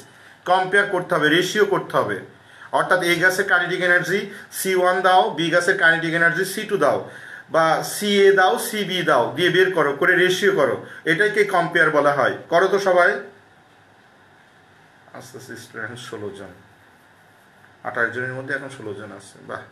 compare করতে হবে, রেশিও করতে হবে। অর্থাৎ এ গ্যাসের কাইনেটিক এনার্জি C1 দাও, বি গ্যাসের কাইনেটিক এনার্জি C2 দাও, বা CA দাও, CB দাও, দিয়ে বের করো, করে রেশিও করো, এটাকে কম্পেয়ার বলা হয়। করো তো সবাই। আস্তে আস্তে স্টুডেন্ট 16 জন, 28 জনের মধ্যে এখন 16 জন আছে, বাহ।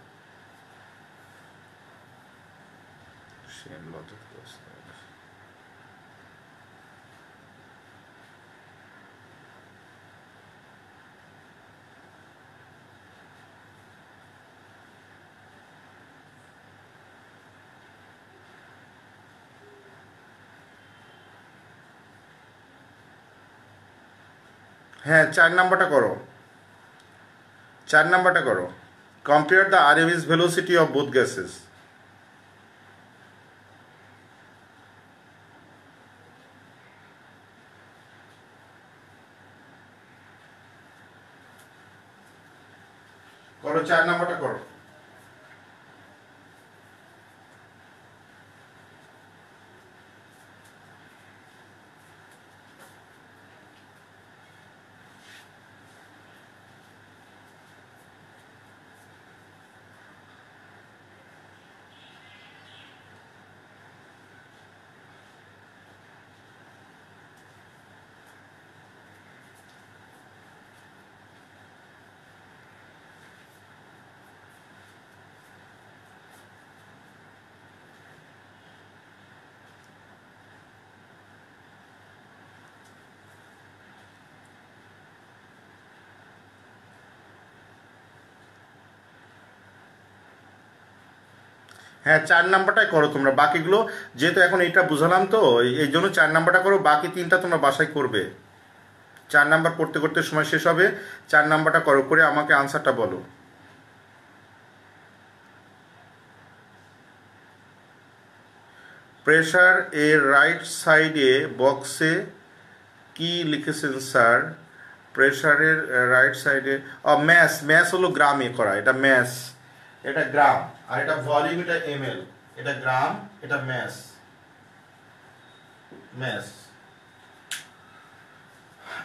হ্যাঁ, 4 নাম্বারটা করো, 4 নাম্বারটা করো, compare the RMS velocity of both gases. করো, 4 নাম্বারটা করো। হ্যাঁ 4 নাম্বারটাই করো তোমরা, বাকিগুলো যেহেতু এখন এটা বুঝালাম তো এই জন্য 4 নাম্বারটা করো, বাকি 3টা তোমরা বাসায় করবে। 4 নাম্বার করতে করতে সময় শেষ হবে, 4 নাম্বারটা করো, করে আমাকে আনসারটা বলো। প্রেসার এর রাইট সাইডে বক্সে কি লিখেছেন স্যার? প্রেসারের রাইট সাইডে ম্যাস, ম্যাস হলো গ্রামে করা, এটা ম্যাস, এটা গ্রাম, আর এটা ভলিউম, এটা এমএল, এটা গ্রাম, এটা ম্যাস, ম্যাস।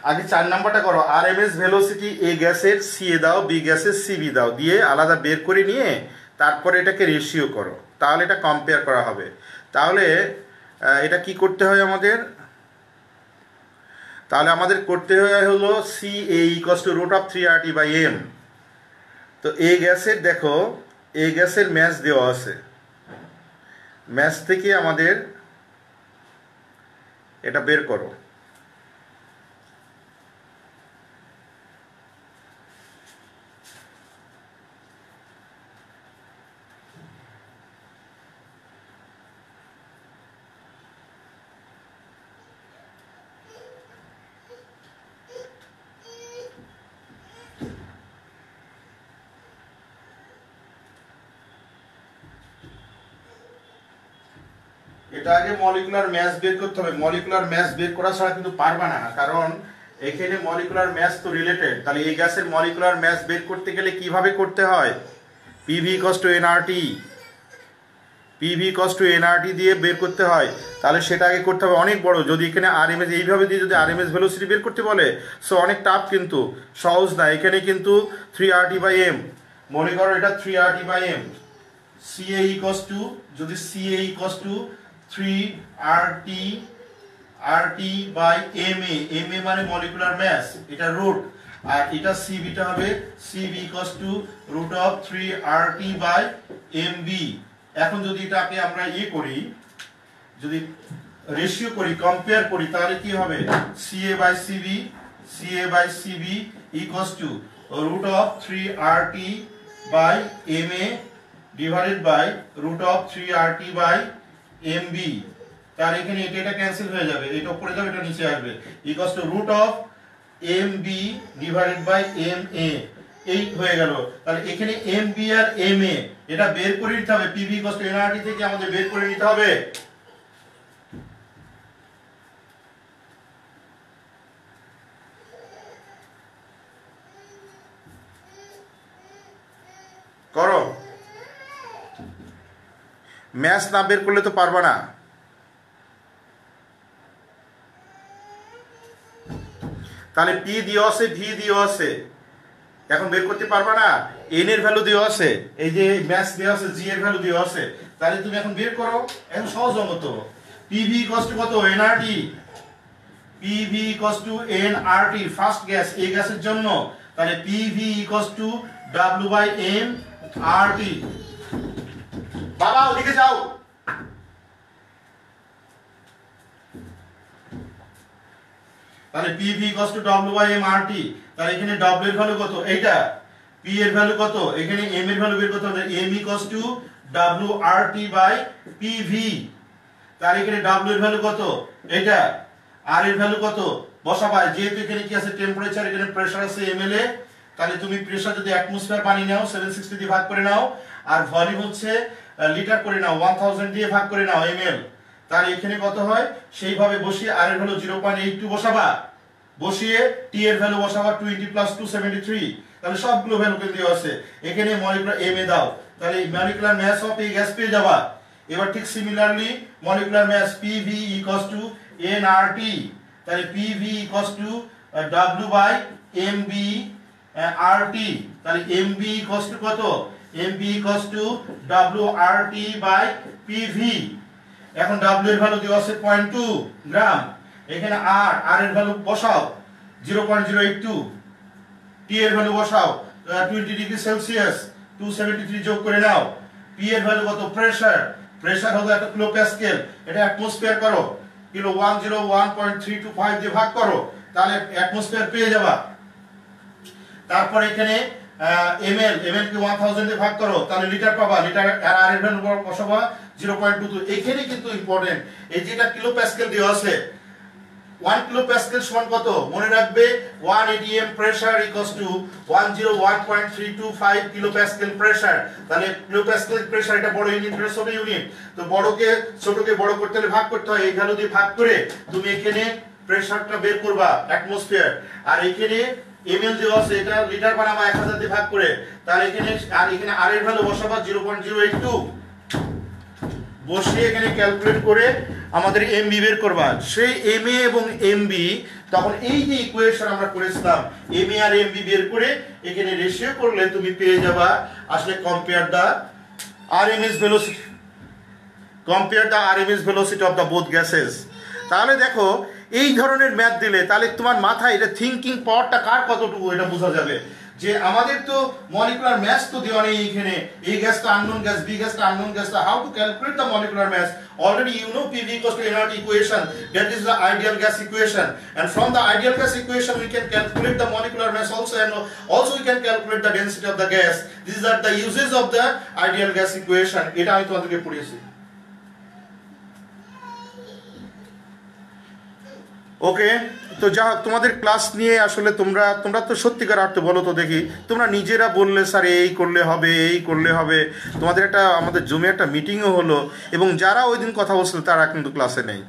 আগে 4 নাম্বারটা করো, আরএমএস ভেলোসিটি এ গ্যাসের সি এ দাও, বি গ্যাসের সিবি দাও, দিয়ে আলাদা বের করে নিয়ে তারপরে এটাকে রেশিও করো, তাহলে এটা কম্পেয়ার করা হবে। তাহলে এটা কি করতে হয় আমাদের? তাহলে আমাদের করতে হয় হলো C A equals to root of 3RT/m। তো এই গ্যাসের দেখো, এই গ্যাসের ম্যাস দেওয়া আছে, ম্যাস থেকে আমাদের এটা বের করো। এটা আগে মলিকুলার ম্যাস বের করতে হবে, মলিকুলার ম্যাস বের করা ছাড়া কিন্তু পারবে না, কারণ এখানে মলিকুলার ম্যাস তো রিলেটেড। তাহলে এই গ্যাসের মলিকুলার ম্যাস বের করতে গেলে কিভাবে করতে হয়? PV equals two nRT, PV equals two nRT দিয়ে বের করতে হয়। তাহলে সেটা আগে করতে হবে, অনেক বড়। যদি এখানে আরএমএস এইভাবে দিয়ে যদি আরএমএস ভেলোসিটি বের করতে বলে, সো অনেক টাফ, কিন্তু সহজ না। এখানে কিন্তু 3RT/m, মনে করো এটা 3RT/m, CA ইকুয়ালস টু, যদি CA equals to 3RT/ma, ma মানে মলিকুলার ম্যাস, এটা রুট, আর এটা সিবিটা হবে CB equals to root of 3RT/mb। এখন যদি এটাকে আমরা করি, যদি রেশিও করি, কম্পেয়ার করি, তাহলে কি হবে? CA/CB equals to root of 3RT/ma divided by root of 3RT/mb। তার এখানে এটা ক্যান্সেল হয়ে যাবে, এটা উপরে যাবে, এটা নিচে আসবে, equals to root of mb divided by ma। এই হয়ে গেল। তাহলে এখানে mb আর ma এটা বের করে নিতে হবে, pv ইকুয়ালস টু nRT থেকে আমাদের বের করে নিতে হবে। করো, ম্যাথ না বের করলে তো পারবা না। তাহলে পি দেওয়া আছে, ভি দেওয়া আছে, এখন বের করতে পারবা না। এন এর ভ্যালু দেওয়া আছে, এই যে ম্যাথ দেওয়া আছে, জি এর ভ্যালু দেওয়া আছে, তাহলে তুমি এখন বের করো। এখন সহজ মতো পিভি ইকুয়ালস টু কত? NRT. PV equals two nRT, first gas, এই গ্যাসের জন্য। তাহলে PV equals two W/m RT। বাবা ওদিকে যাও। তাহলে PV equals to W/m RT। তাহলে এখানে W এর ভ্যালু কত? এইটা। P এর ভ্যালু কত? এখানে M এর ভ্যালু বের করতে হবে। M equals two WRT/PV। তাহলে এখানে W এর ভ্যালু কত? এইটা। R এর ভ্যালু কত? বসাবা, যেহেতু এখানে কি আছে? টেম্পারেচার, এখানে প্রেসার আছে ml এ। তাহলে তুমি প্রেসার যদি অ্যাটমসফিয়ার পানি নাও 760 দিয়ে ভাগ করে নাও, আর ভলিউম হচ্ছে লিটার করে নাও, 1000 দিয়ে ভাগ করে নাও ml। তাহলে এখানে কত হয় সেইভাবে বসিয়ে আর এর ভ্যালু 0.82 বসাবা, বসিয়ে টি এর ভ্যালু বসাবা 20 + 273। তাহলে সবগুলো ভ্যালু কে দেওয়া আছে। এখানে মলিকুলার এম এ দাও, তাহলে মলিকুলার মাস অফ এই গ্যাস পেয়ে যাবা। এবার ঠিক similarly molecular mass PV = nRT। তাহলে PV = W/mb RT। তাহলে mb = কত? mb = WRT/PV। এখন W এর ভ্যালু দেওয়া আছে 0.2 গ্রাম। এখানে R এর ভ্যালু বসাও 0.082, T এর ভ্যালু বসাও 20 ডিগ্রি সেলসিয়াস, 273 যোগ করে নাও। P এর ভ্যালু কত? প্রেসার হলো 1 কিলো প্যাসকেল, এটা অ্যাটমসফিয়ার করো, কিলো 101.325 দিয়ে ভাগ করো, তাহলে অ্যাটমসফিয়ার পেয়ে যাবা। তারপর এখানে এমএল কে 1000 দিয়ে ভাগ করো, তাহলে লিটার পাবা, লিটার আর এর ভ্যালু বসাবা 0.22। এইখানে কিন্তু ইম্পর্টেন্ট, এই যেটা কিলো প্যাসকেল দেওয়া আছে, 1 কিলো প্যাসকেল সমান কত মনে রাখবে, 1 atm pressure equals to 101.325 kilo Pascal pressure. তাহলে কিলো প্যাসকেল প্রেসার এটা বড় ইউনিট না ছোট ইউনিট, তো বড়কে ছোটকে বড় করতে হলে ভাগ করতে হয়, এই ভ্যালু দিয়ে ভাগ করে তুমি এখানে প্রেসারটা বের করবা অ্যাটমসফিয়ার। আর এখানে এমএল দেওয়া আছে, এটা লিটার বানাবা 1000 দিয়ে ভাগ করে, তাহলে এখানে আর এর ভ্যালু বসাবা 0.082, বসিয়ে এখানে ক্যালকুলেট করে আমাদের এমবি বের করবা। সেই এমএ এবং এমবি, তখন এই যে ইকুয়েশন আমরা করেছিলাম এমএ আর এমবি বের করে এখানে রেশিও করলে তুমি পেয়ে যাবা আসলে compare the RMS velocity, compare the RMS velocity of the both gases. তাহলে দেখো এই ধরনের ম্যাথ দিলে তাহলে তোমার মাথায় এটা থিংকিং পাওয়ারটা কার কতটুকু এটা বোঝা যাবে, যে আমাদের তো মলিকুলার ম্যাস তো দেওয়া নেই এখানে, এই গ্যাসটা আননোন গ্যাস, বি গ্যাসটা unknown gas, how to calculate the molecular mass. Already you know PV equals to nRT equation, that is the ideal gas equation, and from the ideal gas equation we can calculate the molecular mass also, and also we can calculate the density of the gas. These are the uses of the ideal gas equation. এটা আমি তোমাদেরকে পড়িয়েছি। ওকে, তো যা তোমাদের class নিয়ে আসলে তোমরা তো সত্যিকার অর্থে বলো তো দেখি, তোমরা নিজেরা বললে স্যার এই করলে হবে, এই করলে হবে, তোমাদের একটা আমাদের জমে একটা মিটিংও হলো, এবং যারা ওই দিন কথা বলছিল তারা কিন্তু ক্লাসে নেই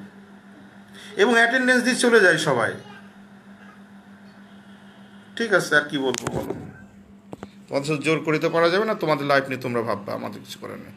এবং অ্যাটেন্ডেন্স দিয়ে চলে যায় সবাই। ঠিক আছে, আর কি বলবো বলো, তোমাদের সাথে জোর করিতে পারা যাবে না, তোমাদের লাইফ নিয়ে তোমরা ভাববা, আমাদের কিছু করার নেই।